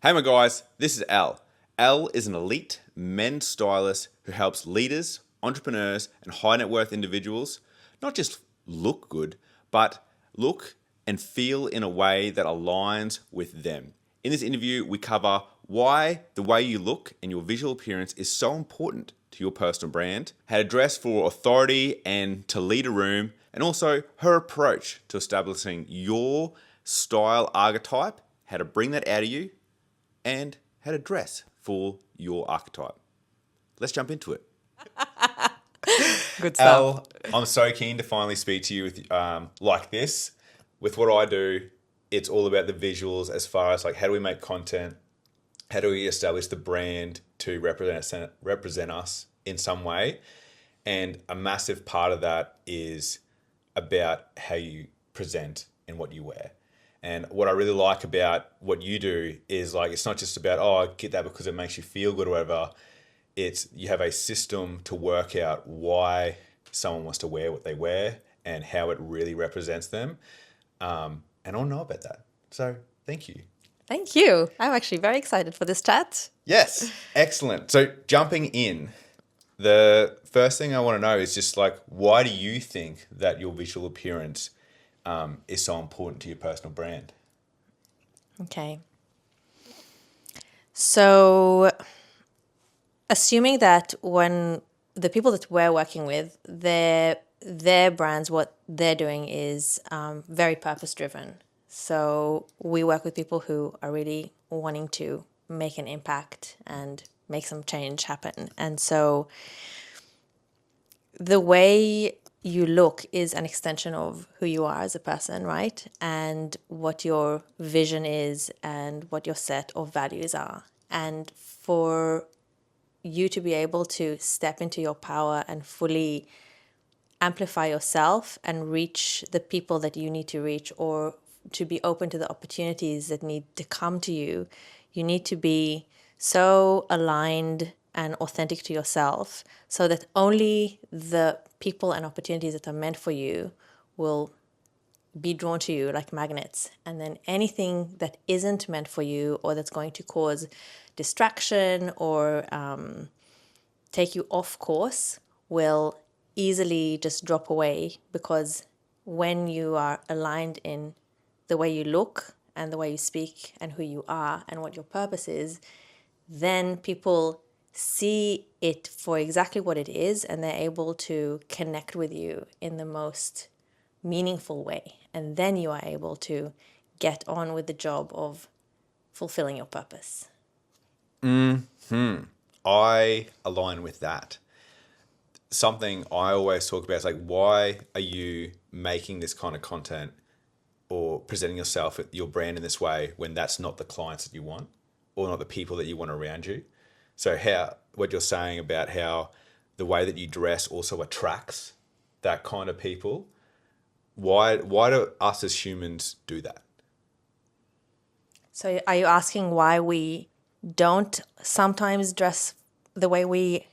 Hey my guys, this is Elle. Elle is an elite men's stylist who helps leaders, entrepreneurs, and high net worth individuals not just look good, but look and feel in a way that aligns with them. In this interview, we cover why the way you look and your visual appearance is so important to your personal brand, how to dress for authority and to lead a room, and also her approach to establishing your style archetype, how to bring that out of you, and how to dress for your archetype. Let's jump into it. Good stuff. Elle, I'm so keen to finally speak to you with like this. With what I do, it's all about the visuals as far as like how do we make content, how do we establish the brand to represent us in some way, and a massive part of that is about how you present and what you wear. And what I really like about what you do is like it's not just about, oh, I get that because it makes you feel good or whatever. It's you have a system to work out why someone wants to wear what they wear and how it really represents them. And I'll know about that. So thank you. Thank you. I'm actually very excited for this chat. Yes, excellent. So jumping in, the first thing I want to know is just like, why do you think that your visual appearance is so important to your personal brand? Okay. So, assuming that when the people that we're working with, their brands, what they're doing is very purpose driven. So we work with people who are really wanting to make an impact and make some change happen. And so the way you look is an extension of who you are as a person, right? And what your vision is and what your set of values are. And for you to be able to step into your power and fully amplify yourself and reach the people that you need to reach, or to be open to the opportunities that need to come to you, you need to be so aligned and authentic to yourself so that only the people and opportunities that are meant for you will be drawn to you like magnets. And then anything that isn't meant for you or that's going to cause distraction or take you off course will easily just drop away, because when you are aligned in the way you look and the way you speak and who you are and what your purpose is, then people see it for exactly what it is and they're able to connect with you in the most meaningful way. And then you are able to get on with the job of fulfilling your purpose. I align with that. Something I always talk about is like, why are you making this kind of content or presenting yourself, your brand in this way, when that's not the clients that you want or not the people that you want around you? So what you're saying about how the way that you dress also attracts that kind of people. Why do us as humans do that? So are you asking why we don't sometimes dress the way we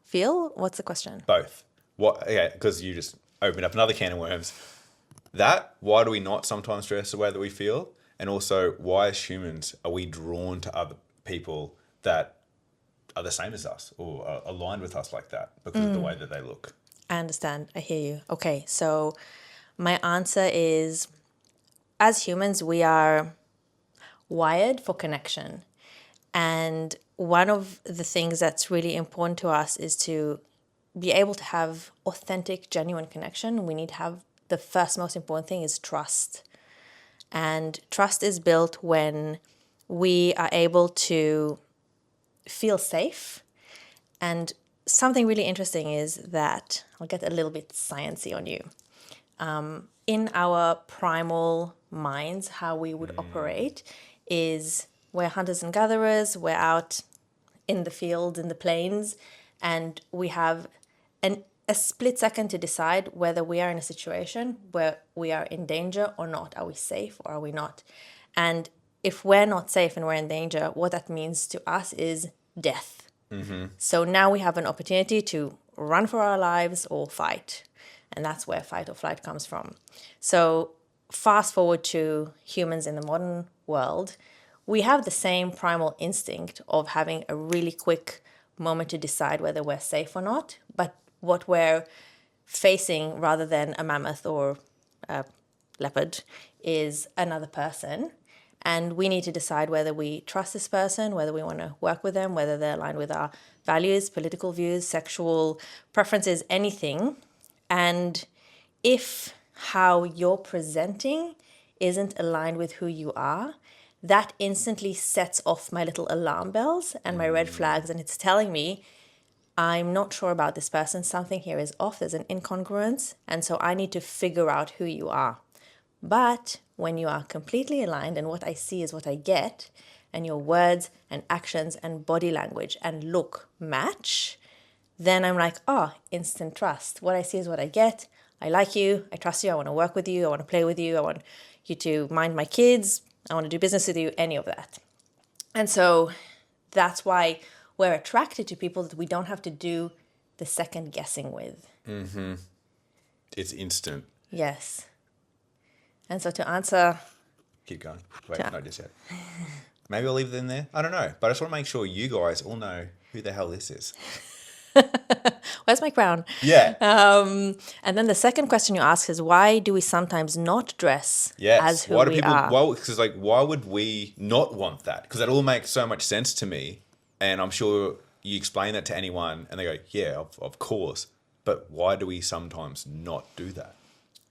feel? What's the question? Both. What? Yeah, because you just opened up another can of worms. Why do we not sometimes dress the way that we feel? And also, why as humans are we drawn to other people that are the same as us or are aligned with us like that because of the way that they look? I understand. I hear you. Okay, so my answer is, as humans, we are wired for connection. And one of the things that's really important to us is to be able to have authentic, genuine connection. We need to have, the first most important thing is trust. And trust is built when we are able to feel safe. And something really interesting is that, I'll get a little bit sciencey on you. In our primal minds, how we would operate is we're hunters and gatherers, we're out in the field, in the plains, and we have a split second to decide whether we are in a situation where we are in danger or not. Are we safe or are we not? And if we're not safe and we're in danger, what that means to us is death. Mm-hmm. So now we have an opportunity to run for our lives or fight. And that's where fight or flight comes from. So fast forward to humans in the modern world, we have the same primal instinct of having a really quick moment to decide whether we're safe or not. But what we're facing rather than a mammoth or a leopard is another person. And we need to decide whether we trust this person, whether we want to work with them, whether they're aligned with our values, political views, sexual preferences, anything. And if how you're presenting isn't aligned with who you are, that instantly sets off my little alarm bells and my red flags. And it's telling me, I'm not sure about this person. Something here is off. There's an incongruence. And so I need to figure out who you are. But when you are completely aligned and what I see is what I get, and your words and actions and body language and look match, then I'm like, oh, instant trust. What I see is what I get. I like you. I trust you. I want to work with you. I want to play with you. I want you to mind my kids. I want to do business with you, any of that. And so that's why we're attracted to people that we don't have to do the second guessing with. Mm-hmm. It's instant. Yes. And so to answer... Keep going. Wait, no, just yet. Maybe I'll leave it in there. I don't know. But I just want to make sure you guys all know who the hell this is. Where's my crown? Yeah. And then the second question you ask is, why do we sometimes not dress as who we are? Because why would we not want that? Because that all makes so much sense to me. And I'm sure you explain that to anyone and they go, yeah, of course. But why do we sometimes not do that?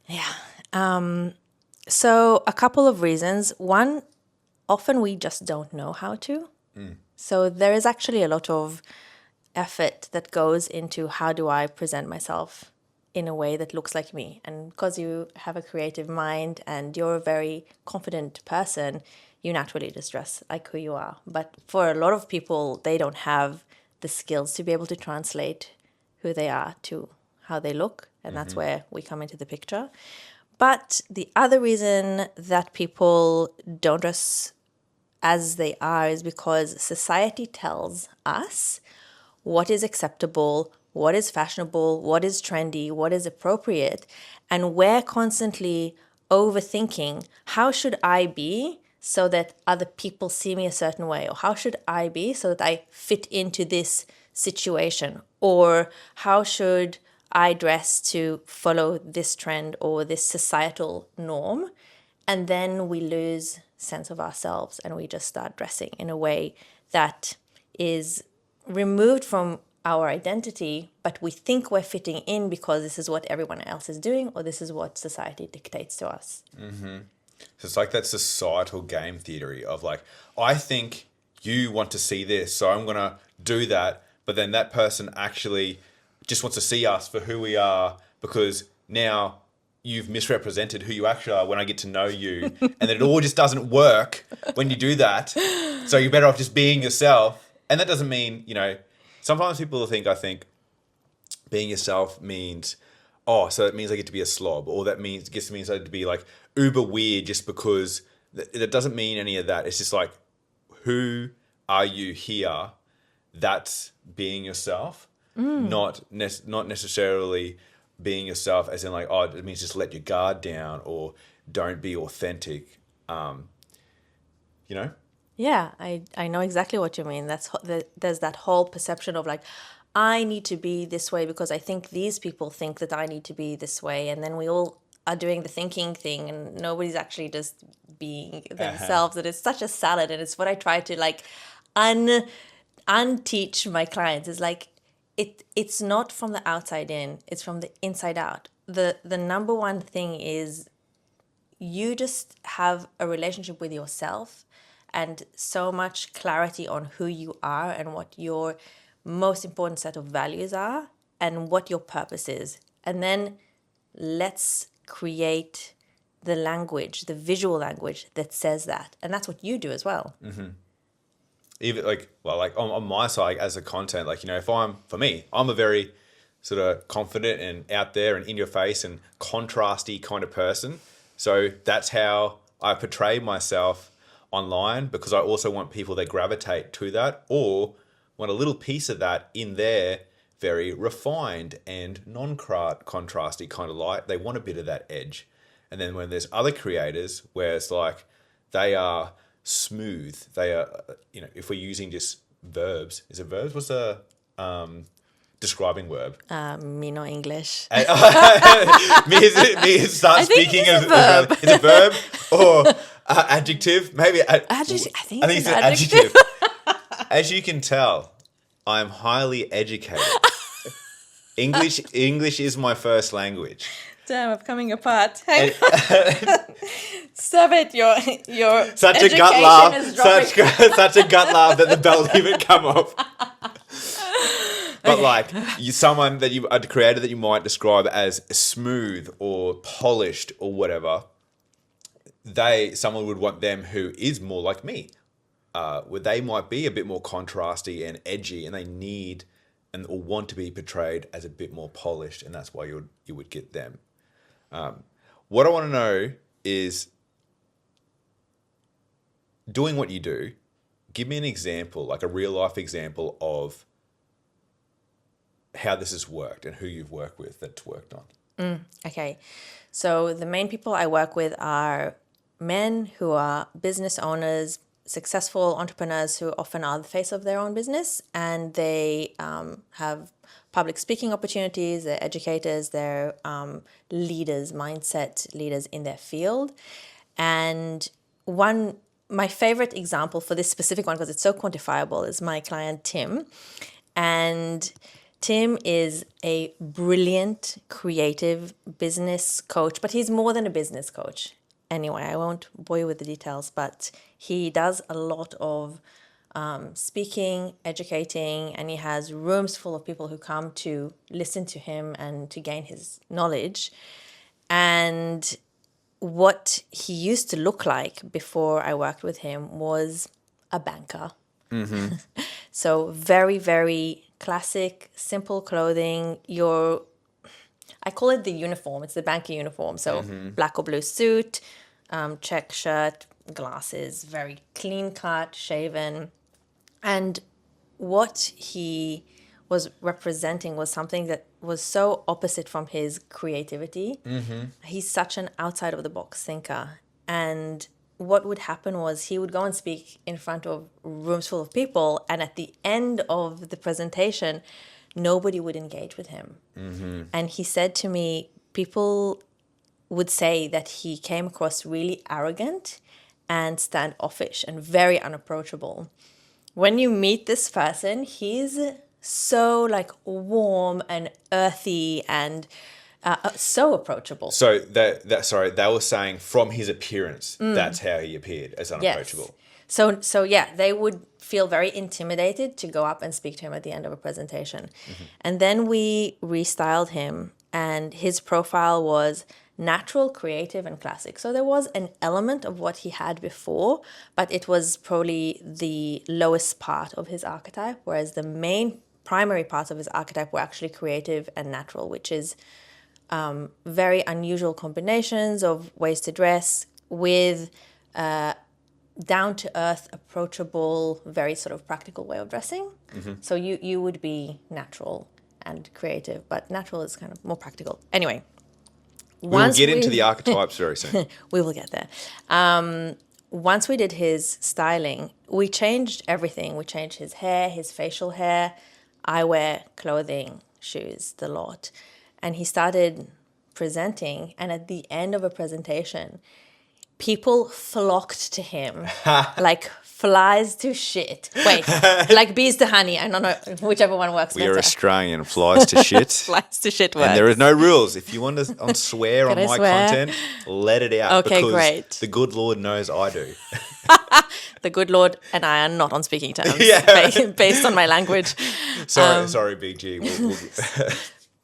Yeah. So a couple of reasons. One, often we just don't know how to. So there is actually a lot of effort that goes into how do I present myself in a way that looks like me. And because you have a creative mind and you're a very confident person, you naturally just dress like who you are. But for a lot of people, they don't have the skills to be able to translate who they are to how they look. And that's where we come into the picture. But the other reason that people don't dress as they are is because society tells us what is acceptable, what is fashionable, what is trendy, what is appropriate. And we're constantly overthinking, how should I be so that other people see me a certain way? Or how should I be so that I fit into this situation? Or how should I dress to follow this trend or this societal norm? And then we lose sense of ourselves and we just start dressing in a way that is removed from our identity, but we think we're fitting in because this is what everyone else is doing or this is what society dictates to us. Mm-hmm. So it's like that societal game theory of like, I think you want to see this, so I'm going to do that. But then that person actually just wants to see us for who we are because now you've misrepresented who you actually are when I get to know you. And then it all just doesn't work when you do that. So you're better off just being yourself. And that doesn't mean, sometimes people I think being yourself means, oh, so it means I get to be a slob, or that means I get to be like uber weird just because that doesn't mean any of that. It's just like, who are you here? That's being yourself, not necessarily being yourself as in like, oh, it means just let your guard down or don't be authentic, Yeah, I know exactly what you mean. There's that whole perception of like, I need to be this way because I think these people think that I need to be this way. And then we all are doing the thinking thing and nobody's actually just being themselves. And it's such a salad. And it's what I try to like unteach my clients is like, it's not from the outside in, it's from the inside out. The number one thing is you just have a relationship with yourself and so much clarity on who you are and what your most important set of values are and what your purpose is. And then let's create the language, the visual language that says that. And that's what you do as well. Mm-hmm. Even on my side as a content, if I'm a very sort of confident and out there and in your face and contrasty kind of person. So that's how I portray myself online because I also want people that gravitate to that or want a little piece of that in their very refined and non-contrasty kind of light. They want a bit of that edge. And then when there's other creators where it's like they are smooth. They are, if we're using just verbs, is it verbs? What's the describing verb? Me no English. Me start I think speaking it's as a verb. is a verb or adjective? Maybe. I think it's an adjective. As you can tell, I'm highly educated. English is my first language. Damn, I'm coming apart. Hang on. Stop it. Your Such a gut education laugh. is dropping. Such a gut laugh that the belt even come off. But like someone that a creator that you might describe as smooth or polished or whatever, someone would want them who is more like me. Where they might be a bit more contrasty and edgy, and they need or want to be portrayed as a bit more polished, and that's why you would get them. What I want to know is, doing what you do, give me an example, like a real life example of how this has worked and who you've worked with that's worked on. Okay. So the main people I work with are men who are business owners, successful entrepreneurs who often are the face of their own business, and they have public speaking opportunities, they're educators, they're leaders, mindset leaders in their field. And my favorite example for this specific one, because it's so quantifiable, is my client Tim. And Tim is a brilliant, creative business coach, but he's more than a business coach. Anyway, I won't bore you with the details, but he does a lot of speaking, educating, and he has rooms full of people who come to listen to him and to gain his knowledge. And what he used to look like before I worked with him was a banker. Mm-hmm. So very, very classic, simple clothing. I call it the uniform. It's the banker uniform. So black or blue suit, check shirt, glasses, very clean cut, shaven. And what he was representing was something that was so opposite from his creativity. Mm-hmm. He's such an outside of the box thinker. And what would happen was he would go and speak in front of rooms full of people, and at the end of the presentation, nobody would engage with him. Mm-hmm. And he said to me, people would say that he came across really arrogant and standoffish and very unapproachable. When you meet this person, he's so like warm and earthy and so approachable. So they were saying from his appearance, that's how he appeared, as unapproachable. Yes. So yeah, they would feel very intimidated to go up and speak to him at the end of a presentation. Mm-hmm. And then we restyled him, and his profile was natural, creative, and classic. So there was an element of what he had before, but it was probably the lowest part of his archetype, whereas the main primary parts of his archetype were actually creative and natural, which is very unusual combinations of ways to dress with down-to-earth, approachable, very sort of practical way of dressing. Mm-hmm. So you would be natural and creative, but natural is kind of more practical. Anyway. We'll get into the archetypes very soon. We will get there. Once we did his styling, we changed everything. We changed his hair, his facial hair, eyewear, clothing, shoes, the lot. And he started presenting, and at the end of a presentation, people flocked to him like flies to shit. Wait, like bees to honey. I don't know, whichever one works better. We are Australian. Flies to shit. Flies to shit works. And there is no rules. If you want to swear on my content, let it out. Okay, because great. The good Lord knows I do. The good Lord and I are not on speaking terms based on my language. Sorry, Big G.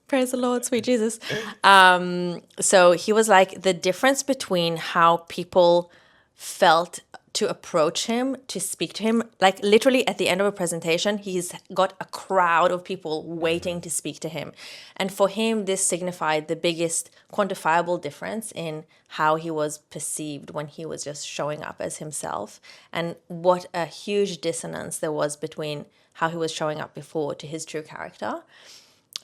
Praise the Lord, sweet Jesus. So he was like, the difference between how people felt to approach him, to speak to him, like literally at the end of a presentation, he's got a crowd of people waiting to speak to him. And for him, this signified the biggest quantifiable difference in how he was perceived when he was just showing up as himself. And what a huge dissonance there was between how he was showing up before to his true character.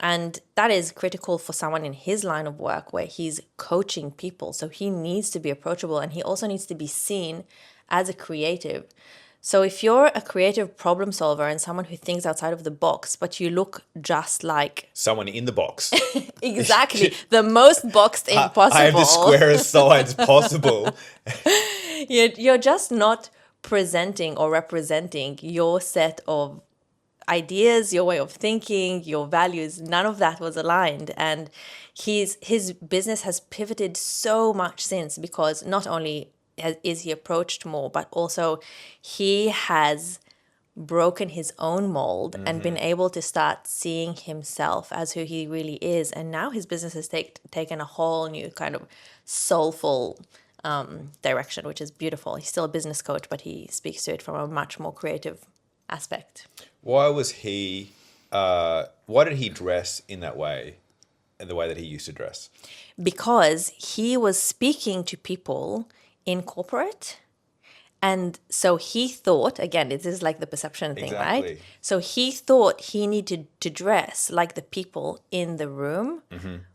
And that is critical for someone in his line of work where he's coaching people. So he needs to be approachable, and he also needs to be seen as a creative. So if you're a creative problem solver and someone who thinks outside of the box, but you look just like Someone in the box. exactly the most boxed in possible. I have the squarest sides possible. You're just not presenting or representing your set of ideas, your way of thinking, your values. None of that was aligned. And his business has pivoted so much since, because not only is he approached more, but also he has broken his own mold and been able to start seeing himself as who he really is. And now his business has taken a whole new kind of soulful direction, which is beautiful. He's still a business coach, but he speaks to it from a much more creative aspect. Why did he dress in that way, in the way that he used to dress? Because he was speaking to people in corporate. And so he thought, again, this is like the perception thing, Exactly. right? So he thought he needed to dress like the people in the room,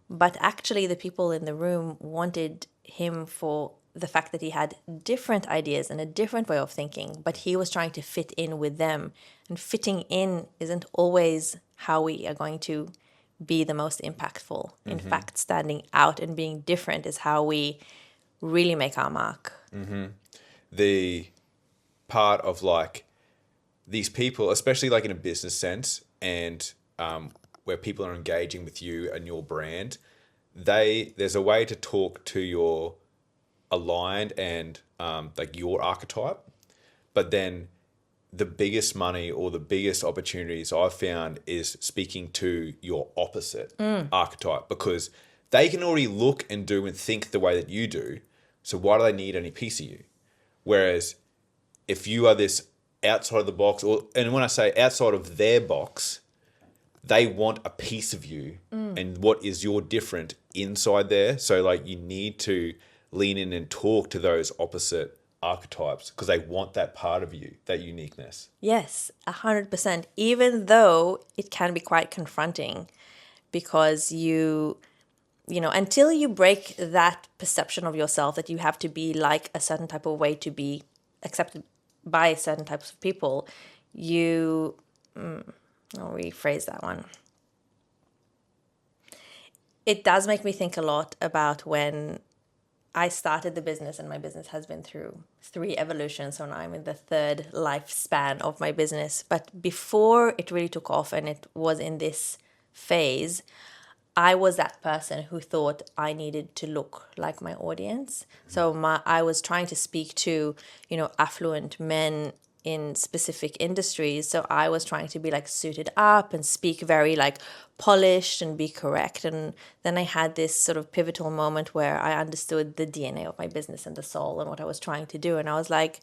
but actually the people in the room wanted him for the fact that he had different ideas and a different way of thinking, but he was trying to fit in with them. And fitting in isn't always how we are going to be the most impactful. In fact, standing out and being different is how we really make our mark. The part of like these people, especially like in a business sense, and where people are engaging with you and your brand, there's a way to talk to your aligned and like your archetype, but then the biggest money or the biggest opportunities I've found is speaking to your opposite archetype, because they can already look and do and think the way that you do. So why do they need any piece of you? Whereas if you are this outside of the box, and when I say outside of their box, they want a piece of you and what is your different inside there. So like you need to lean in and talk to those opposite archetypes because they want that part of you, that uniqueness. Yes, 100%. Even though it can be quite confronting, because you know, until you break that perception of yourself that you have to be like a certain type of way to be accepted by certain types of people, I'll rephrase that one. It does make me think a lot about when I started the business, and my business has been through 3 evolutions. So now I'm in the 3rd lifespan of my business. But before it really took off and it was in this phase, I was that person who thought I needed to look like my audience. So I was trying to speak to, you know, affluent men in specific industries. So I was trying to be like suited up and speak very like polished and be correct. And then I had this sort of pivotal moment where I understood the DNA of my business and the soul and what I was trying to do. And I was like,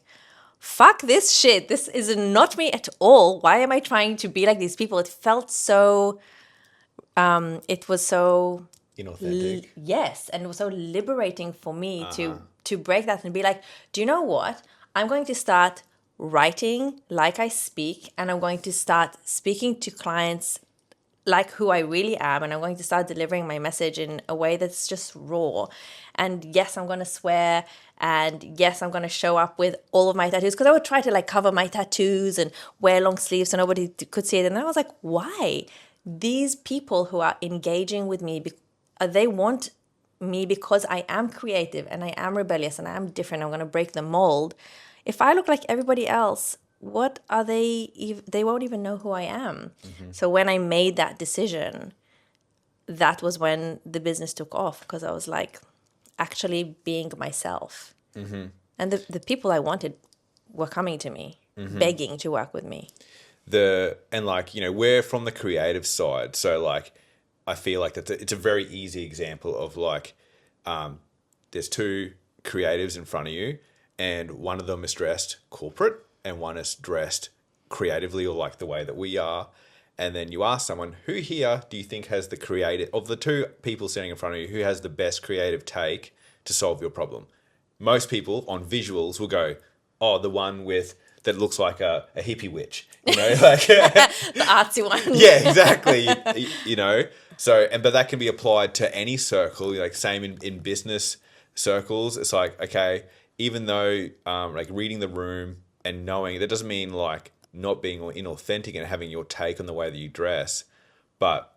fuck this shit. This is not me at all. Why am I trying to be like these people? It felt so... it was so inauthentic. Yes, and it was so liberating for me to break that and be like, do you know what? I'm going to start writing like I speak, and I'm going to start speaking to clients like who I really am, and I'm going to start delivering my message in a way that's just raw. And yes, I'm going to swear, and yes, I'm going to show up with all of my tattoos, because I would try to like cover my tattoos and wear long sleeves so nobody could see it. And I was like, why? These people who are engaging with me, they want me because I am creative and I am rebellious and I am different. I'm going to break the mold. If I look like everybody else, what are they? They won't even know who I am. So when I made that decision, that was when the business took off, because I was like actually being myself. And the people I wanted were coming to me, begging to work with me. And like, you know, we're from the creative side, so like I feel like it's a very easy example of like there's 2 creatives in front of you, and one of them is dressed corporate and one is dressed creatively, or like the way that we are. And then you ask someone, who here do you think has the creative, of the 2 people sitting in front of you, who has the best creative take to solve your problem? Most people on visuals will go, oh, the one with that looks like a hippie witch, you know, like the artsy one. Yeah, exactly. You know, so but that can be applied to any circle. Like same in business circles. It's like, okay, even though like reading the room and knowing, that doesn't mean like not being inauthentic and having your take on the way that you dress, but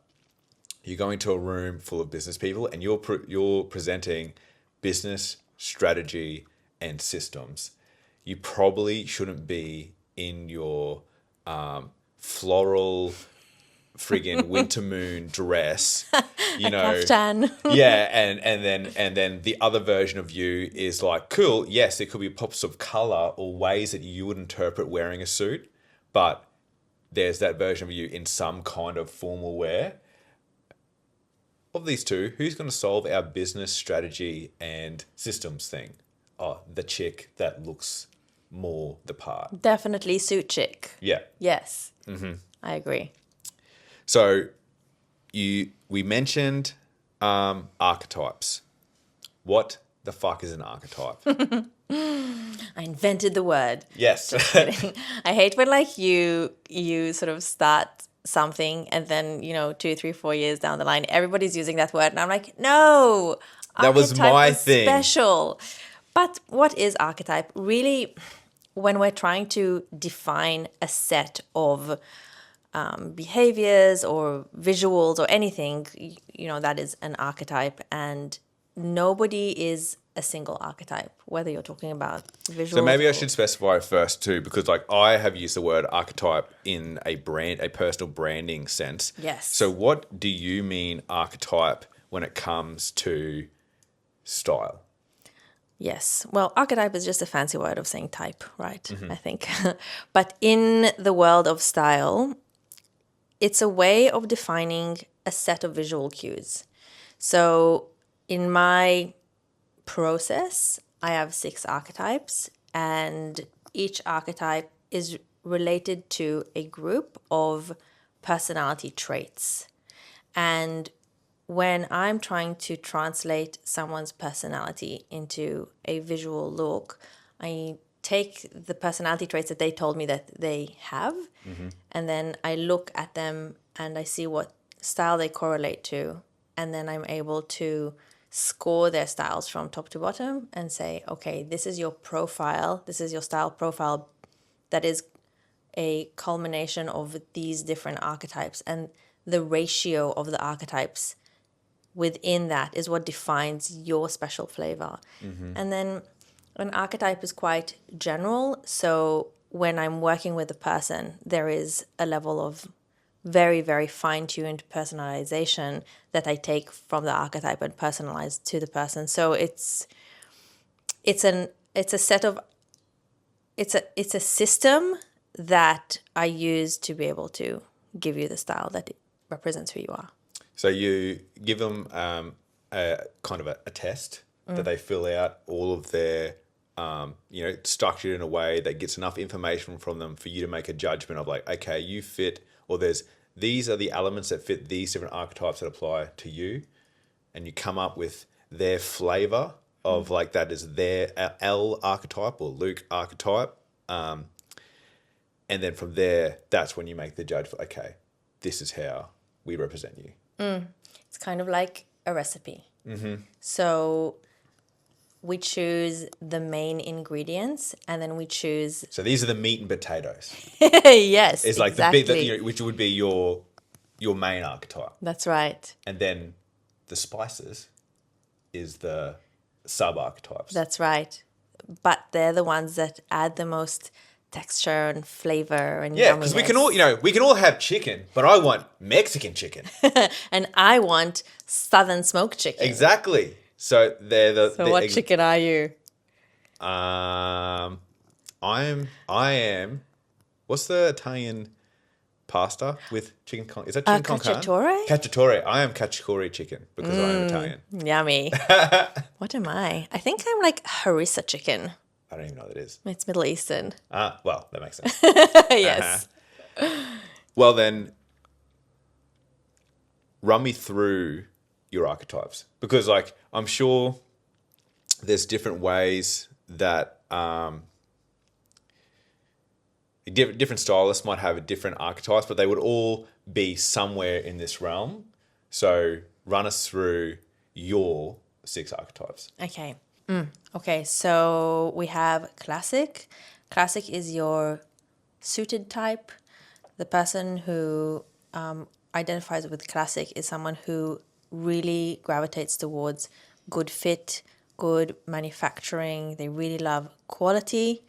you're going to a room full of business people and you're presenting business strategy and systems. You probably shouldn't be in your floral friggin' winter moon dress, you know. Kaftan. Yeah, and then the other version of you is like, cool, yes, it could be pops of color or ways that you would interpret wearing a suit, but there's that version of you in some kind of formal wear. Of these two, who's going to solve our business strategy and systems thing? Oh, the chick that looks more the part. Definitely suit chick. Yeah. Yes. I agree. So we mentioned archetypes. What the fuck is an archetype? I invented the word. Yes. I hate when like you sort of start something and then 2, 3, 4 years down the line everybody's using that word and I'm like, no, That was archetype my is thing. special. But what is archetype? Really, when we're trying to define a set of behaviors or visuals or anything, that is an archetype, and nobody is a single archetype, whether you're talking about visuals. So maybe I should specify first too, because like I have used the word archetype in a personal branding sense. Yes. So what do you mean archetype when it comes to style? Yes. Well, archetype is just a fancy word of saying type, right? I think. But in the world of style, it's a way of defining a set of visual cues. So in my process, I have 6 archetypes, and each archetype is related to a group of personality traits. And when I'm trying to translate someone's personality into a visual look, I take the personality traits that they told me that they have, and then I look at them and I see what style they correlate to, and then I'm able to score their styles from top to bottom and say, okay, this is your profile, this is your style profile that is a culmination of these different archetypes, and the ratio of the archetypes within that is what defines your special flavor. And then an archetype is quite general, so when I'm working with a person, there is a level of very, very fine-tuned personalization that I take from the archetype and personalize to the person. So it's a system that I use to be able to give you the style that represents who you are. So you give them a kind of a test that they fill out, all of their structured in a way that gets enough information from them for you to make a judgment of like, okay, you fit, or these are the elements that fit these different archetypes that apply to you, and you come up with their flavor of like that is their Elle archetype or Luke archetype, and then from there, that's when you make the judgment. Okay, this is how we represent you. It's kind of like a recipe. So we choose the main ingredients and then we choose... So these are the meat and potatoes. Yes, It's like exactly. the big, which would be your main archetype. That's right. And then the spices is the sub-archetypes. That's right. But they're the ones that add the most texture and flavor and Yeah, because we can all have chicken, but I want Mexican chicken. And I want southern smoked chicken. Exactly. So they're the... So what chicken are you? I am... What's the Italian pasta with chicken con? Is that chicken con carne? Cacciatore? Cacciatore. I am cacciatore chicken because I am Italian. Yummy. What am I? I think I'm like harissa chicken. I don't even know what that is. It's Middle Eastern. Well, that makes sense. Yes. Well, then, run me through your archetypes. Because, like, I'm sure there's different ways that different stylists might have a different archetypes, but they would all be somewhere in this realm. So run us through your 6 archetypes. Okay. Okay, so we have classic. Classic is your suited type. The person who identifies with classic is someone who really gravitates towards good fit, good manufacturing. They really love quality,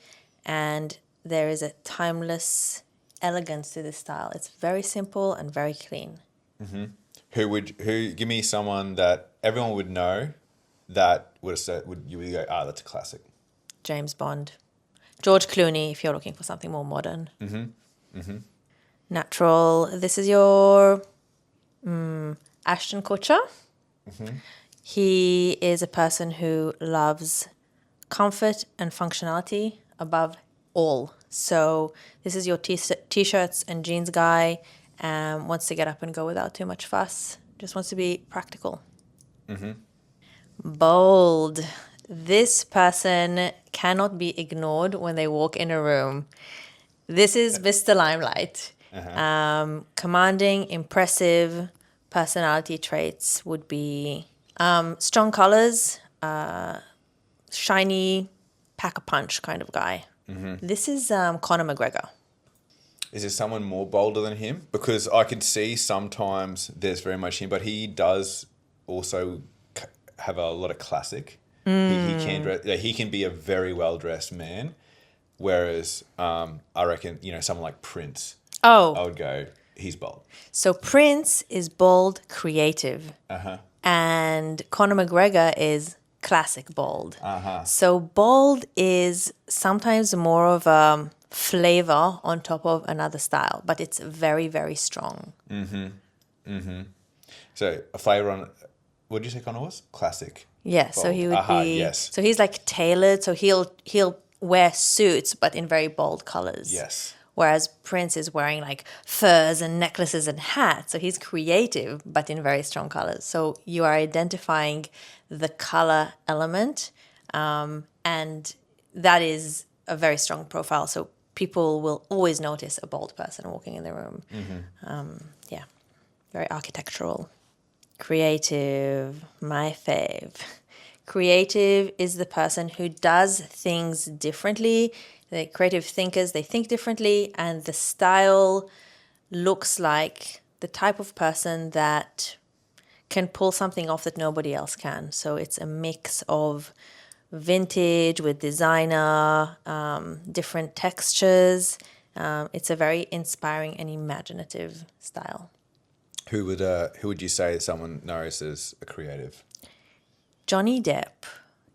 and there is a timeless elegance to this style. It's very simple and very clean. Who give me someone that everyone would know that would you would go, that's a classic. James Bond. George Clooney, if you're looking for something more modern. Natural. This is your Ashton Kutcher. He is a person who loves comfort and functionality above all. So this is your t-shirts and jeans guy. Wants to get up and go without too much fuss. Just wants to be practical. Bold. This person cannot be ignored when they walk in a room. This is Mr. Limelight. Commanding, impressive personality traits would be strong colors, shiny, pack a punch kind of guy. This is Conor McGregor. Is there someone more bolder than him? Because I can see sometimes there's very much him, but he does also have a lot of classic. He can be a very well dressed man, whereas I reckon someone like Prince. Oh, I would go. He's bold. so Prince is bold, creative, and Conor McGregor is classic bold. So bold is sometimes more of a flavor on top of another style, but it's very, very strong. So a flavor on. What did you say Conor was? Classic. Yeah, so Bold. he would be. Yes. So he's like tailored. So he'll wear suits, but in very bold colors. Yes. Whereas Prince is wearing like furs and necklaces and hats. So he's creative, but in very strong colors. So you are identifying the color element, and that is a very strong profile. So people will always notice a bold person walking in the room. Yeah, very architectural. Creative, my fave. Creative is the person who does things differently. The creative thinkers, they think differently, and the style looks like the type of person that can pull something off that nobody else can. So it's a mix of vintage with designer, different textures. It's a very inspiring and imaginative style. Who would you say someone knows as a creative? Johnny Depp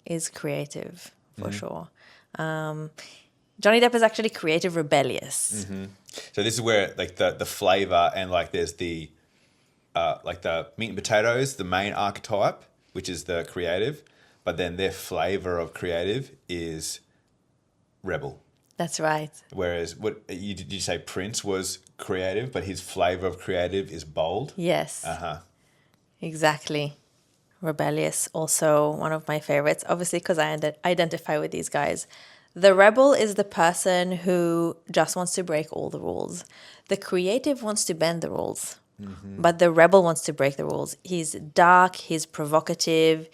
is creative for sure. Johnny Depp is actually creative rebellious. So this is where like the flavor and like there's the like the meat and potatoes, the main archetype, which is the creative, but then their flavor of creative is rebel. That's right. Whereas did you say Prince was creative, but his flavor of creative is bold? Yes. Exactly. Rebellious, also one of my favorites, obviously because I identify with these guys. The rebel is the person who just wants to break all the rules. The creative wants to bend the rules, but the rebel wants to break the rules. He's dark, he's provocative,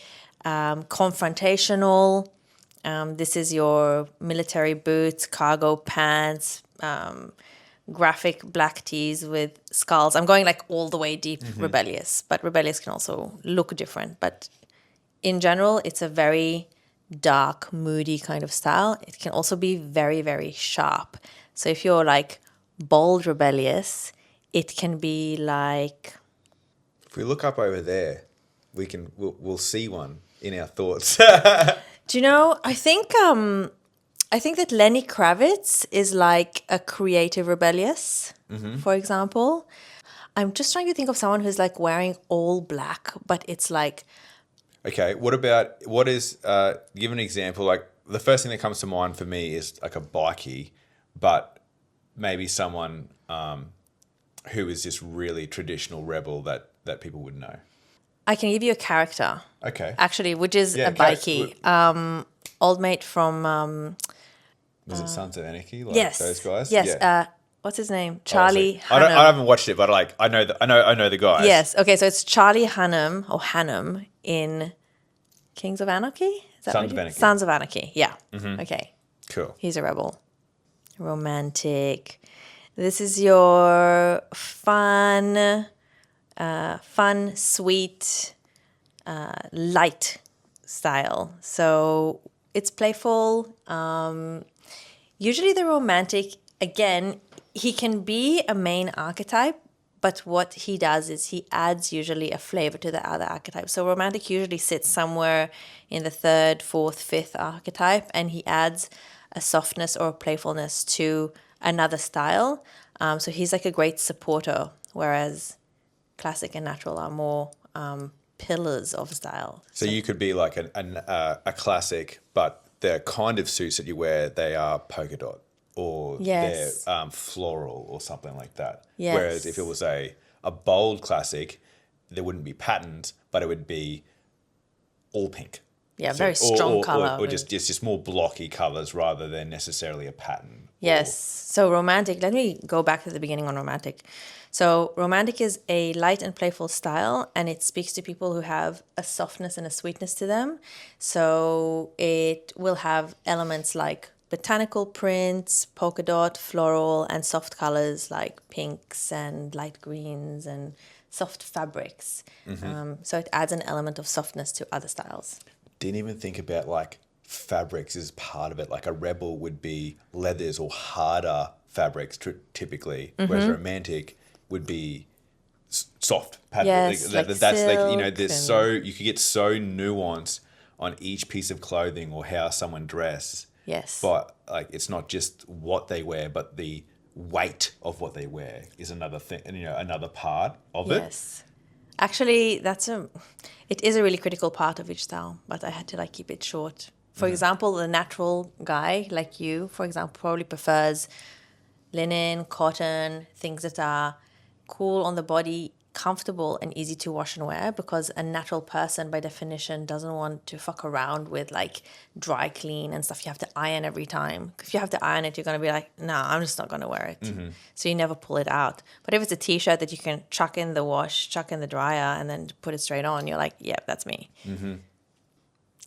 confrontational. This is your military boots, cargo pants, graphic black tees with skulls. I'm going like all the way deep rebellious, but rebellious can also look different. But in general, it's a very dark, moody kind of style. It can also be very, very sharp. So if you're like bold rebellious, it can be like... If we look up over there, we'll see one in our thoughts. Do you know, I think that Lenny Kravitz is like a creative rebellious, for example. I'm just trying to think of someone who's like wearing all black, but it's like... Okay, give an example. Like the first thing that comes to mind for me is like a bikie, but maybe someone who is this really traditional rebel that people would know. I can give you a character. Okay. Actually, which is a bikie. Old mate from... Was it Sons of Anarchy? Like yes. those guys? Yes. Yeah. What's his name? Charlie I Hunnam. haven't watched it, but like I know the guys. Yes. Okay, so it's Charlie Hunnam in Kings of Anarchy. Is that Sons what of Anarchy. Sons of Anarchy. Yeah. Okay. Cool. He's a rebel. Romantic. This is your fun, sweet, light style. So it's playful. Usually the romantic, again, he can be a main archetype, but what he does is he adds usually a flavor to the other archetype. So romantic usually sits somewhere in the third, fourth, fifth archetype, and he adds a softness or a playfulness to another style. So he's like a great supporter, whereas classic and natural are more pillars of style. So you could be like a classic, but the kind of suits that you wear, they are polka dot or Yes. they're floral or something like that. Yes. Whereas if it was a bold classic, there wouldn't be patterns, but it would be all pink. Yeah, So- very strong color. Or just more blocky colors rather than necessarily a pattern. Yes. So romantic, let me go back to the beginning on romantic. So romantic is a light and playful style, and it speaks to people who have a softness and a sweetness to them. So it will have elements like botanical prints, polka dot, floral, and soft colors like pinks and light greens and soft fabrics. So it adds an element of softness to other styles. Didn't even think about like fabrics as part of it. Like a rebel would be leathers or harder fabrics typically, whereas romantic would be soft pattern. Yes, like that's like, you know, silk there's and- so you could get so nuanced on each piece of clothing or how someone dress. Yes. But like it's not just what they wear, but the weight of what they wear is another thing, you know, another part of it. Yes. Actually, it is a really critical part of each style, but I had to like keep it short. For example, the natural guy like you, for example, probably prefers linen, cotton, things that are cool on the body, comfortable and easy to wash and wear, because a natural person by definition doesn't want to fuck around with like dry clean and stuff you have to iron every time. If you have to iron it, you're going to be like, nah, I'm just not going to wear it. So you never pull it out. But if it's a t-shirt that you can chuck in the wash, chuck in the dryer and then put it straight on, you're like, yep, that's me.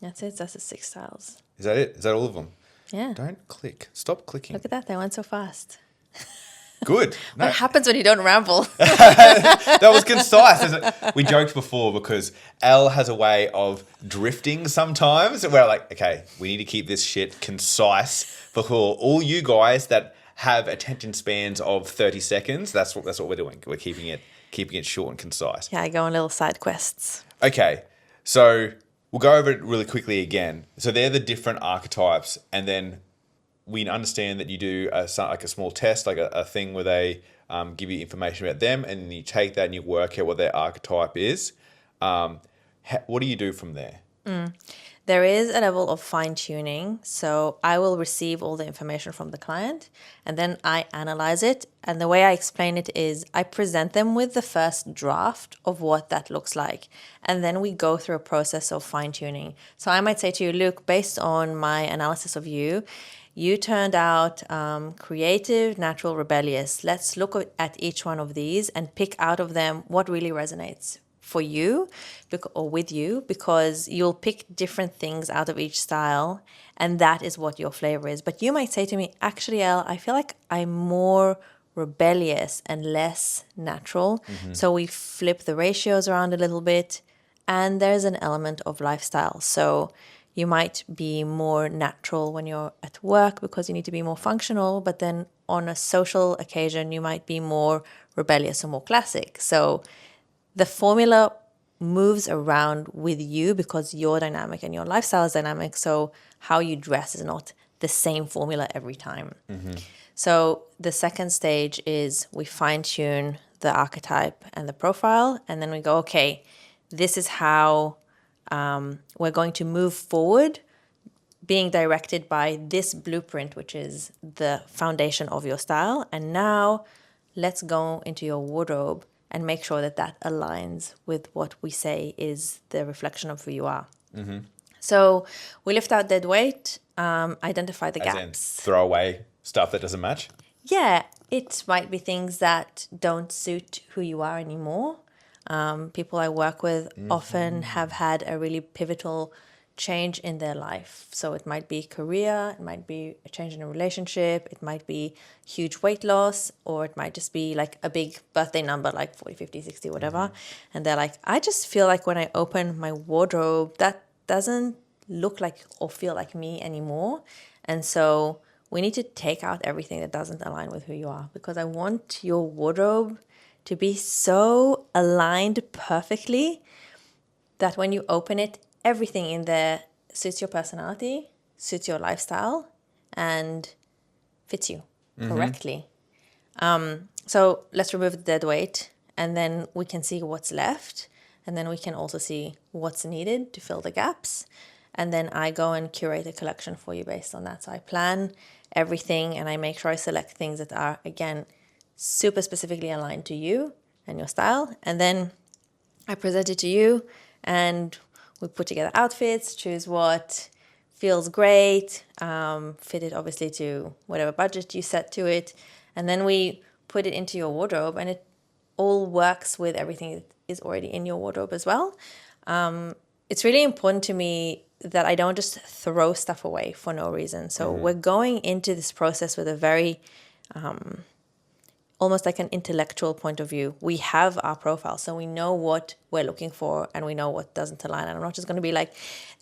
That's it. That's the 6 styles. Is that it? Is that all of them? Yeah. Don't click. Stop clicking. Look at that. They went so fast. Good. No, What happens when you don't ramble? that was concise. We joked before because Elle has a way of drifting sometimes. We're like, okay, we need to keep this shit concise for all you guys that have attention spans of 30 seconds. That's what we're doing. We're keeping it short and concise. Yeah, I go on little side quests. Okay, so we'll go over it really quickly again. So they're the different archetypes, and then we understand that you do a small test, like a thing where they give you information about them, and then you take that and you work out what their archetype is. What do you do from there? There is a level of fine tuning. So I will receive all the information from the client and then I analyze it. And the way I explain it is I present them with the first draft of what that looks like. And then we go through a process of fine tuning. So I might say to you, Luke, based on my analysis of you, you turned out creative, natural, rebellious. Let's look at each one of these and pick out of them what really resonates for you or with you, because you'll pick different things out of each style and that is what your flavor is. But you might say to me, actually, Elle, I feel like I'm more rebellious and less natural. So we flip the ratios around a little bit and there's an element of lifestyle. So you might be more natural when you're at work because you need to be more functional, but then on a social occasion, you might be more rebellious or more classic. So the formula moves around with you because you're dynamic and your lifestyle is dynamic. So how you dress is not the same formula every time. So the second stage is we fine tune the archetype and the profile. And then we go, okay, this is how we're going to move forward, being directed by this blueprint, which is the foundation of your style. And now let's go into your wardrobe and make sure that that aligns with what we say is the reflection of who you are. So we lift out dead weight, identify the As in gaps. throw away stuff that doesn't match? Yeah, it might be things that don't suit who you are anymore. People I work with often have had a really pivotal change in their life. So it might be career, it might be a change in a relationship, it might be huge weight loss, or it might just be like a big birthday number, like 40, 50, 60, whatever. And they're like, I just feel like when I open my wardrobe, that doesn't look like or feel like me anymore. And so we need to take out everything that doesn't align with who you are, because I want your wardrobe to be so aligned perfectly that when you open it, everything in there suits your personality, suits your lifestyle, and fits you correctly. So let's remove the dead weight, and then we can see what's left, and then we can also see what's needed to fill the gaps. And then I go and curate a collection for you based on that. So I plan everything, and I make sure I select things that are, again, super specifically aligned to you and your style. And then I present it to you, and we put together outfits, choose what feels great, fit it obviously to whatever budget you set to it. And then we put it into your wardrobe, and it all works with everything that is already in your wardrobe as well. It's really important to me that I don't just throw stuff away for no reason. So we're going into this process with a very almost like an intellectual point of view. We have our profile, so we know what we're looking for, and we know what doesn't align. And I'm not just going to be like,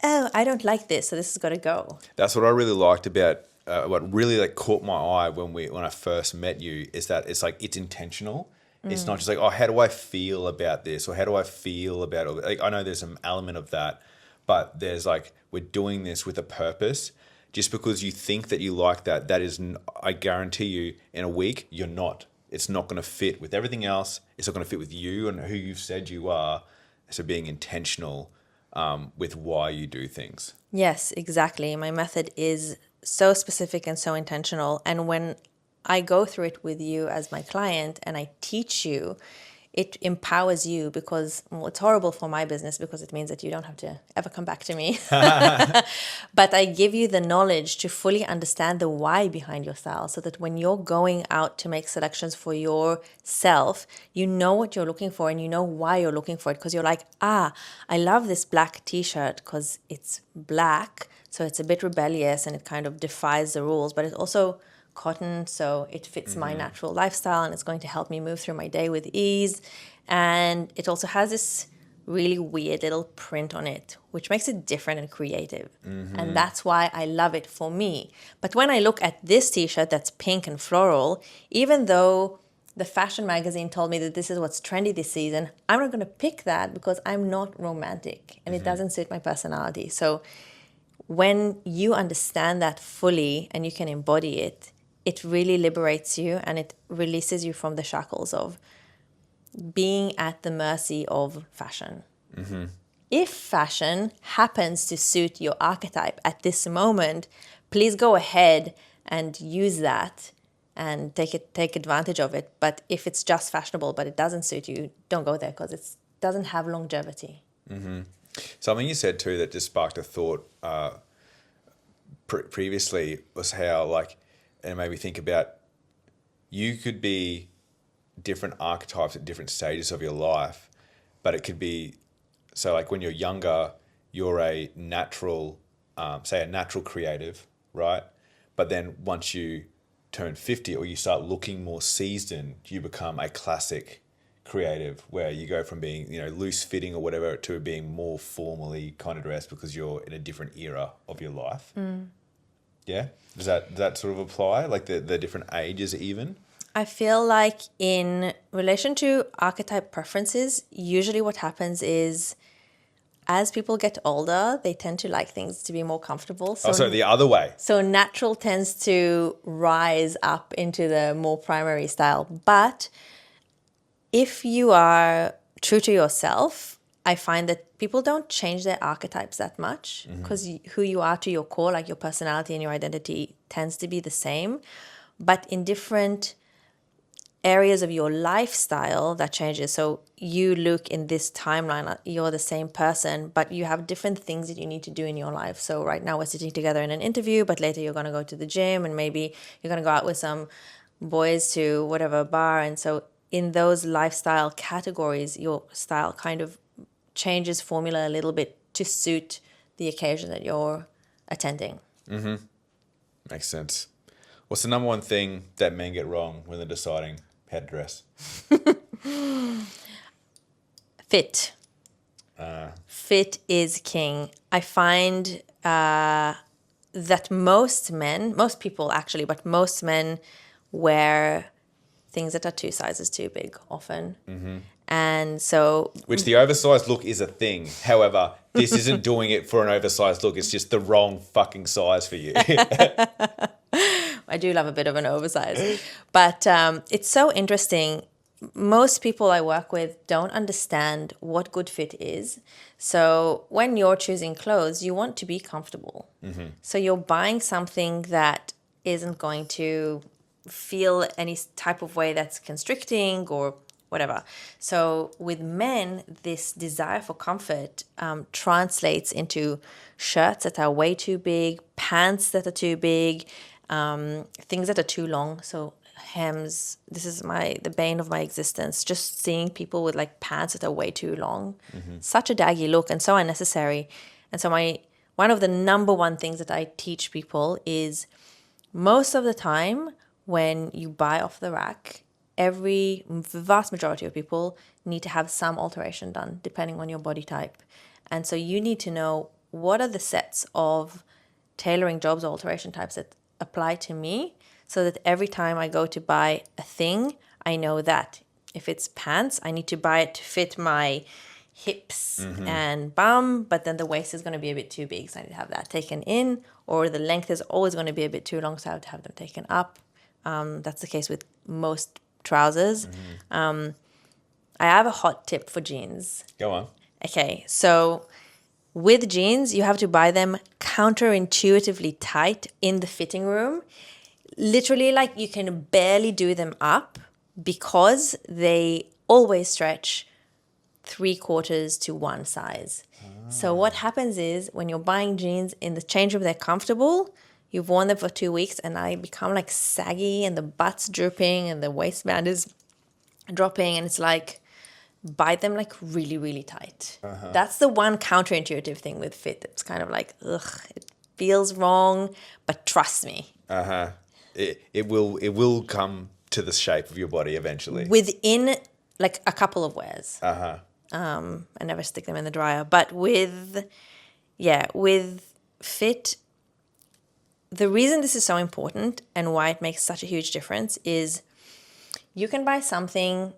oh, I don't like this, so this has got to go. That's what I really liked about what really like caught my eye when I first met you, is that it's like it's intentional. It's not just like, oh, how do I feel about this, or how do I feel about it? Like, I know there's an element of that, but there's like, we're doing this with a purpose. Just because you think that you like that, that is, I guarantee you, in a week, you're not. It's not going to fit with everything else. It's not going to fit with you and who you've said you are. So being intentional with why you do things. Yes, exactly. My method is so specific and so intentional. And when I go through it with you as my client and I teach you, it empowers you, because, well, it's horrible for my business because it means that you don't have to ever come back to me. But I give you the knowledge to fully understand the why behind your style, so that when you're going out to make selections for yourself, you know what you're looking for and you know why you're looking for it. Because you're like, I love this black t-shirt because it's black, so it's a bit rebellious and it kind of defies the rules, but it also cotton, so it fits my natural lifestyle and it's going to help me move through my day with ease. And it also has this really weird little print on it, which makes it different and creative. And that's why I love it for me. But when I look at this t-shirt that's pink and floral, even though the fashion magazine told me that this is what's trendy this season, I'm not going to pick that because I'm not romantic and it doesn't suit my personality. So when you understand that fully and you can embody it, it really liberates you and it releases you from the shackles of being at the mercy of fashion. If fashion happens to suit your archetype at this moment, please go ahead and use that and take advantage of it. But if it's just fashionable but it doesn't suit you, don't go there, because it doesn't have longevity. Something you said too that just sparked a thought previously was how, like, and it made me think about, you could be different archetypes at different stages of your life, but it could be, so like when you're younger, you're a natural, say a natural creative, right? But then once you turn 50 or you start looking more seasoned, you become a classic creative, where you go from being, loose fitting or whatever to being more formally kind of dressed because you're in a different era of your life. Yeah? Does that sort of apply? Like the different ages even? I feel like in relation to archetype preferences, usually what happens is as people get older, they tend to like things to be more comfortable. So the other way. So natural tends to rise up into the more primary style. But if you are true to yourself, I find that people don't change their archetypes that much, because who you are to your core, like your personality and your identity, tends to be the same. But in different areas of your lifestyle, that changes. So you look in this timeline, you're the same person, but you have different things that you need to do in your life. So right now we're sitting together in an interview, but later you're going to go to the gym and maybe you're going to go out with some boys to whatever bar. And so in those lifestyle categories, your style kind of changes formula a little bit to suit the occasion that you're attending. Makes sense. What's the number one thing that men get wrong when they're deciding how to dress? Fit. Fit is king. I find that most people actually, but most men wear things that are 2 sizes too big often. And so... Which the oversized look is a thing. However, this isn't doing it for an oversized look. It's just the wrong fucking size for you. I do love a bit of an oversize. But it's so interesting. Most people I work with don't understand what good fit is. So when you're choosing clothes, you want to be comfortable. So you're buying something that isn't going to feel any type of way that's constricting or whatever. So with men, this desire for comfort translates into shirts that are way too big, pants that are too big, things that are too long. So hems, this is the bane of my existence. Just seeing people with like pants that are way too long. Such a daggy look and so unnecessary. And so one of the number one things that I teach people is most of the time when you buy off the rack, the vast majority of people need to have some alteration done depending on your body type. And so you need to know what are the sets of tailoring jobs or alteration types that apply to me so that every time I go to buy a thing, I know that if it's pants, I need to buy it to fit my hips and bum, but then the waist is going to be a bit too big, so I need to have that taken in, or the length is always going to be a bit too long, so I have to have them taken up. That's the case with most trousers. I have a hot tip for jeans. Go on. Okay, so with jeans, you have to buy them counterintuitively tight in the fitting room. Literally, like you can barely do them up because they always stretch 3/4 to 1 size. So what happens is when you're buying jeans in the change room, they're comfortable. You've worn them for 2 weeks and I become like saggy and the butt's drooping and the waistband is dropping and it's like, buy them like really, really tight. That's the one counterintuitive thing with fit. It's kind of like, ugh, it feels wrong, but trust me. It will come to the shape of your body eventually. Within like a couple of wears. I never stick them in the dryer. But with fit, the reason this is so important and why it makes such a huge difference is you can buy something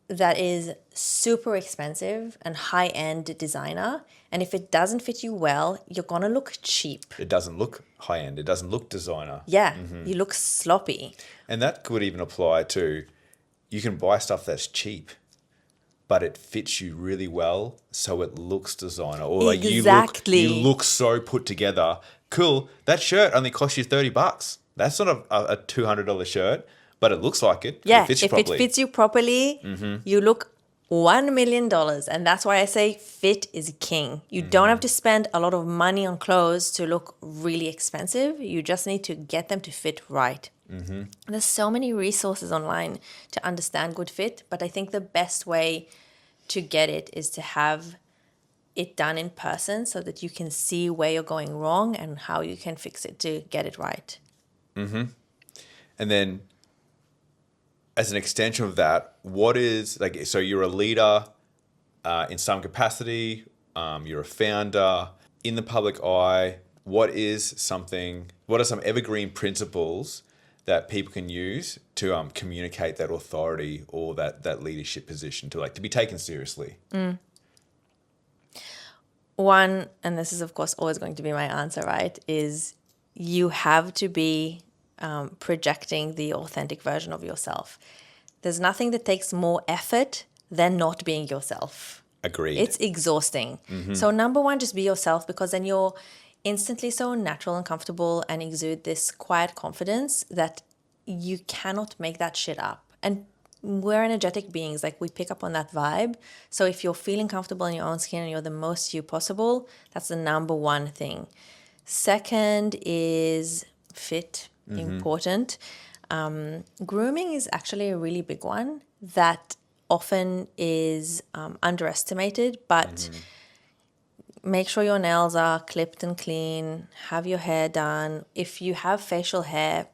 that is super expensive and high-end designer, and if it doesn't fit you well, you're going to look cheap. It doesn't look high-end. It doesn't look designer. Yeah, you look sloppy. And that could even apply to, you can buy stuff that's cheap, but it fits you really well, so it looks designer. Or like Exactly. you look so put together. Cool, that shirt only cost you $30. That's not a $200 shirt, but it looks like it. Yeah, It fits you if properly. it fits you properly, you look $1 million. And that's why I say fit is king. You don't have to spend a lot of money on clothes to look really expensive. You just need to get them to fit right. There's so many resources online to understand good fit, but I think the best way to get it is to have it done in person so that you can see where you're going wrong and how you can fix it to get it right. And then as an extension of that, what is, like, so you're a leader in some capacity, you're a founder in the public eye. What are some evergreen principles that people can use to communicate that authority or that leadership position to be taken seriously? One, and this is of course always going to be my answer, right, is you have to be projecting the authentic version of yourself. There's nothing that takes more effort than not being yourself. Agreed. It's exhausting. So number one, just be yourself, because then you're instantly so natural and comfortable and exude this quiet confidence that you cannot make that shit up. And we're energetic beings, like we pick up on that vibe. So if you're feeling comfortable in your own skin and you're the most you possible, that's the number one thing. Second is fit, important. Grooming is actually a really big one that often is underestimated, but make sure your nails are clipped and clean, have your hair done. If you have facial hair,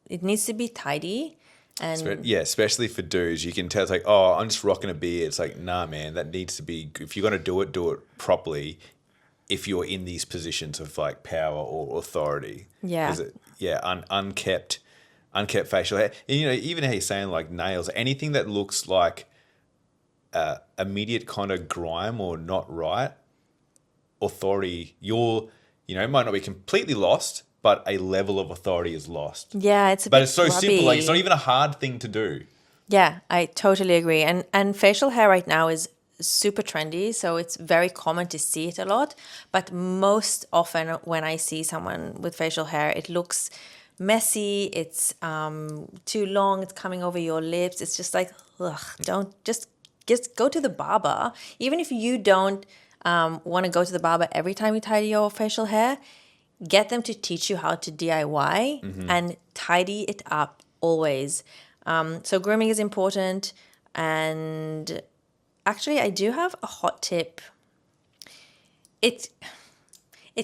it needs to be tidy. And Yeah, especially for dudes, you can tell it's like, oh, I'm just rocking a beard. It's like, nah, man, that needs to be. If you're gonna do it properly. If you're in these positions of like power or authority, Yeah. Unkept facial hair. And, even how you're saying like nails, anything that looks like immediate kind of grime or not right, authority. It might not be completely lost, but a level of authority is lost. yeah, it's a But bit it's so grubby. simple. Like it's not even a hard thing to do. Yeah, I totally agree. And facial hair right now is super trendy, so it's very common to see it a lot. But most often when I see someone with facial hair, it looks messy, it's too long, it's coming over your lips. It's just like, ugh, don't just go to the barber. Even if you don't want to go to the barber every time you tidy your facial hair, get them to teach you how to DIY and tidy it up always. So grooming is important. And actually, I do have a hot tip. It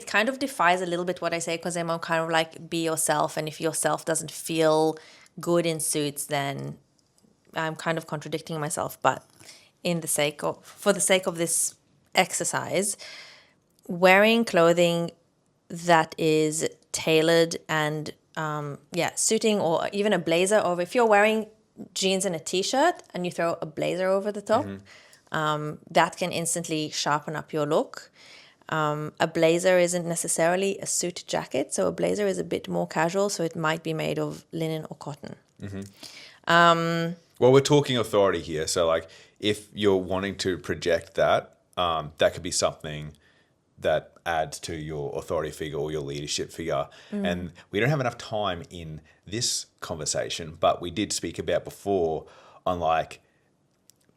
kind of defies a little bit what I say, because I'm kind of like, be yourself. And if yourself doesn't feel good in suits, then I'm kind of contradicting myself. But for the sake of this exercise, wearing clothing that is tailored and suiting, or even a blazer, or if you're wearing jeans and a t-shirt and you throw a blazer over the top, that can instantly sharpen up your look. A blazer isn't necessarily a suit jacket, so a blazer is a bit more casual, so it might be made of linen or cotton. Well, we're talking authority here, so like if you're wanting to project that, that could be something that adds to your authority figure or your leadership figure. And we don't have enough time in this conversation, but we did speak about before on like,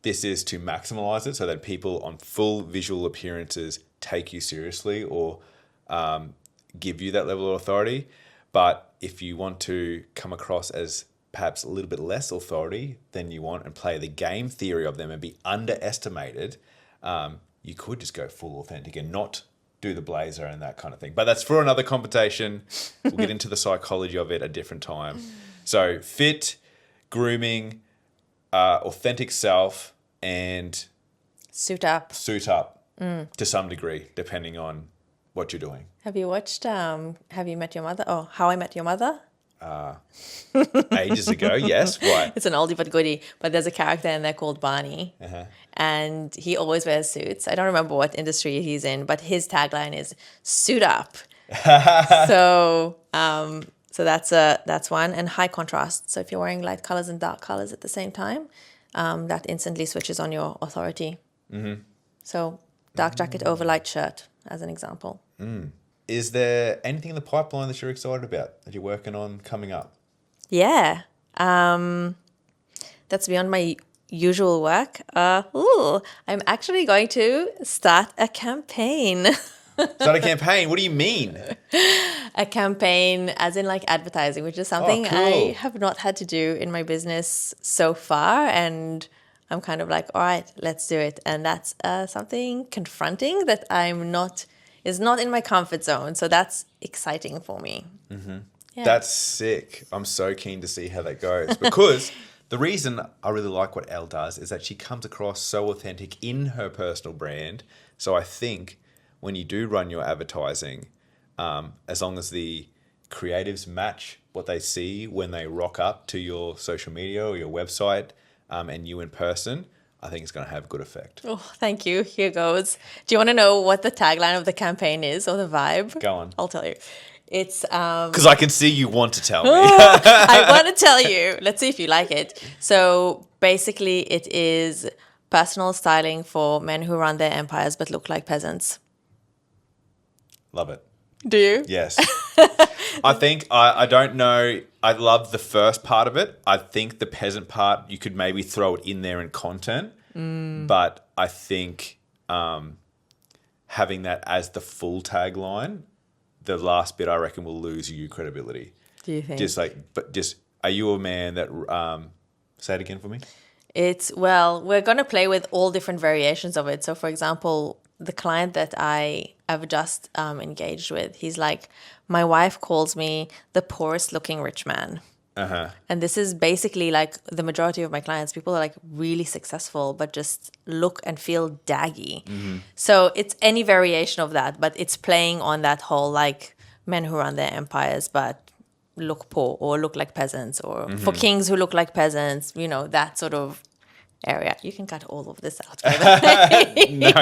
this is to maximize it so that people on full visual appearances take you seriously or give you that level of authority. But if you want to come across as perhaps a little bit less authority than you want and play the game theory of them and be underestimated, you could just go full authentic and not do the blazer and that kind of thing. But that's for another conversation. We'll get into the psychology of it a different time. So fit, grooming, authentic self, and Suit up. To some degree, depending on what you're doing. Have you watched Have You Met Your Mother? Oh, How I Met Your Mother? Ages ago, yes. Why? It's an oldie but goodie, but there's a character in there called Barney, and he always wears suits. I don't remember what industry he's in, but his tagline is "Suit up." So that's one, and high contrast. So if you're wearing light colors and dark colors at the same time, that instantly switches on your authority. So dark jacket over light shirt, as an example. Is there anything in the pipeline that you're excited about, that you're working on coming up? Yeah. That's beyond my usual work. I'm actually going to start a campaign. Start a campaign? What do you mean? A campaign as in like advertising, which is something cool. I have not had to do in my business so far. And I'm kind of like, all right, let's do it. And that's something confronting that is not in my comfort zone. So that's exciting for me. Yeah. That's sick. I'm so keen to see how that goes. Because the reason I really like what Elle does is that she comes across so authentic in her personal brand. So I think when you do run your advertising, as long as the creatives match what they see when they rock up to your social media or your website, and you in person, I think it's going to have good effect. Oh, thank you. Here goes. Do you want to know what the tagline of the campaign is, or the vibe? Go on. I'll tell you. It's because I can see you want to tell me. I want to tell you. Let's see if you like it. So basically, it is personal styling for men who run their empires but look like peasants. Love it. Do you? Yes. I think, I don't know, I love the first part of it. I think the peasant part, you could maybe throw it in there in content. But I think having that as the full tagline, the last bit I reckon will lose you credibility. Do you think? Are you a man that, say it again for me? We're going to play with all different variations of it. So for example, the client that I have just engaged with, he's like, my wife calls me the poorest looking rich man. And this is basically like the majority of my clients. People are like really successful, but just look and feel daggy. So it's any variation of that, but it's playing on that whole like men who run their empires, but look poor or look like peasants, or for kings who look like peasants, you know, that sort of area. You can cut all of this out. No.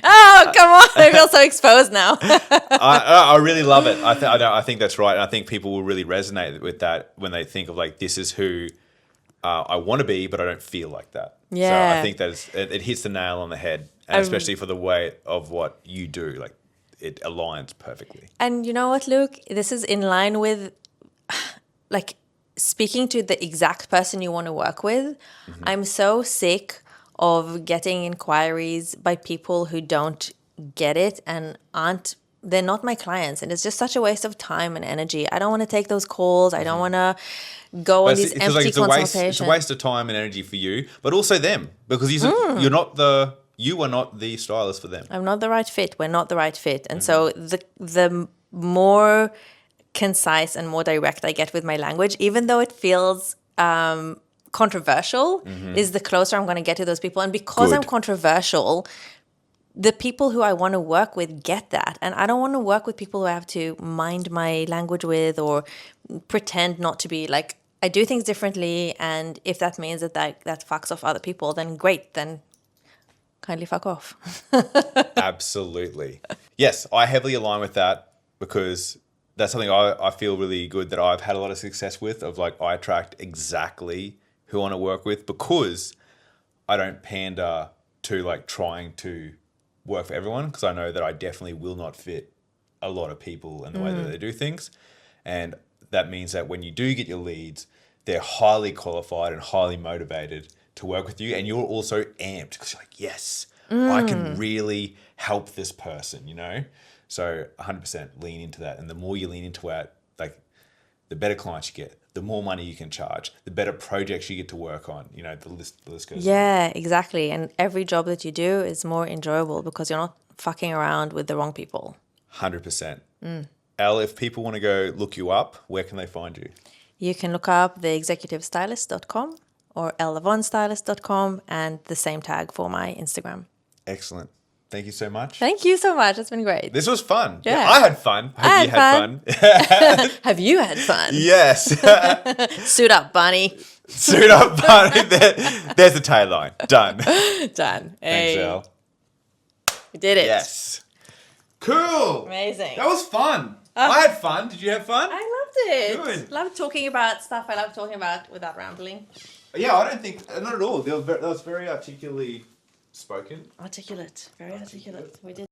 Oh, come on. I feel so exposed now. I really love it. I think that's right. And I think people will really resonate with that when they think of like, this is who I want to be, but I don't feel like that. Yeah. So I think that it hits the nail on the head, and especially for the way of what you do, like it aligns perfectly. And you know what, Luke? This is in line with like speaking to the exact person you want to work with. I'm so sick of getting inquiries by people who don't get it and they're not my clients, and it's just such a waste of time and energy. I don't want to take those calls. I don't want to go on these empty consultations. It's a waste of time and energy for you, but also them, because you are not the stylist for them. I'm not the right fit. We're not the right fit. And so the more concise and more direct I get with my language, even though it feels controversial, is the closer I'm going to get to those people. And because I'm controversial, the people who I want to work with get that. And I don't want to work with people who I have to mind my language with or pretend not to be. Like, I do things differently, and if that means that fucks off other people, then great, then kindly fuck off. Absolutely. Yes, I heavily align with that, because that's something I feel really good that I've had a lot of success with, of like, I attract exactly who I want to work with, because I don't pander to like trying to work for everyone, because I know that I definitely will not fit a lot of people in the way that they do things. And that means that when you do get your leads, they're highly qualified and highly motivated to work with you. And you're also amped because you're like, yes, I can really help this person, you know? So 100% lean into that. And the more you lean into it, like, the better clients you get, the more money you can charge, the better projects you get to work on, you know, the list goes. Yeah, exactly. And every job that you do is more enjoyable because you're not fucking around with the wrong people. 100%. Elle, if people want to go look you up, where can they find you? You can look up theexecutivestylist.com or lavonstylist.com, and the same tag for my Instagram. Excellent. Thank you so much. Thank you so much. It's been great. This was fun. Yeah. I had fun. Hope you had fun. Have you had fun? Yes. Suit up, Bunny. Suit up, Bunny. There's the tagline. Done. Done. Thanks, Elle. We did it. Yes. Cool. Amazing. That was fun. I had fun. Did you have fun? I loved it. Good. Love talking about stuff I love talking about without rambling. Yeah, I don't think, not at all. That was very articulately spoken. Articulate. Very articulate. We did.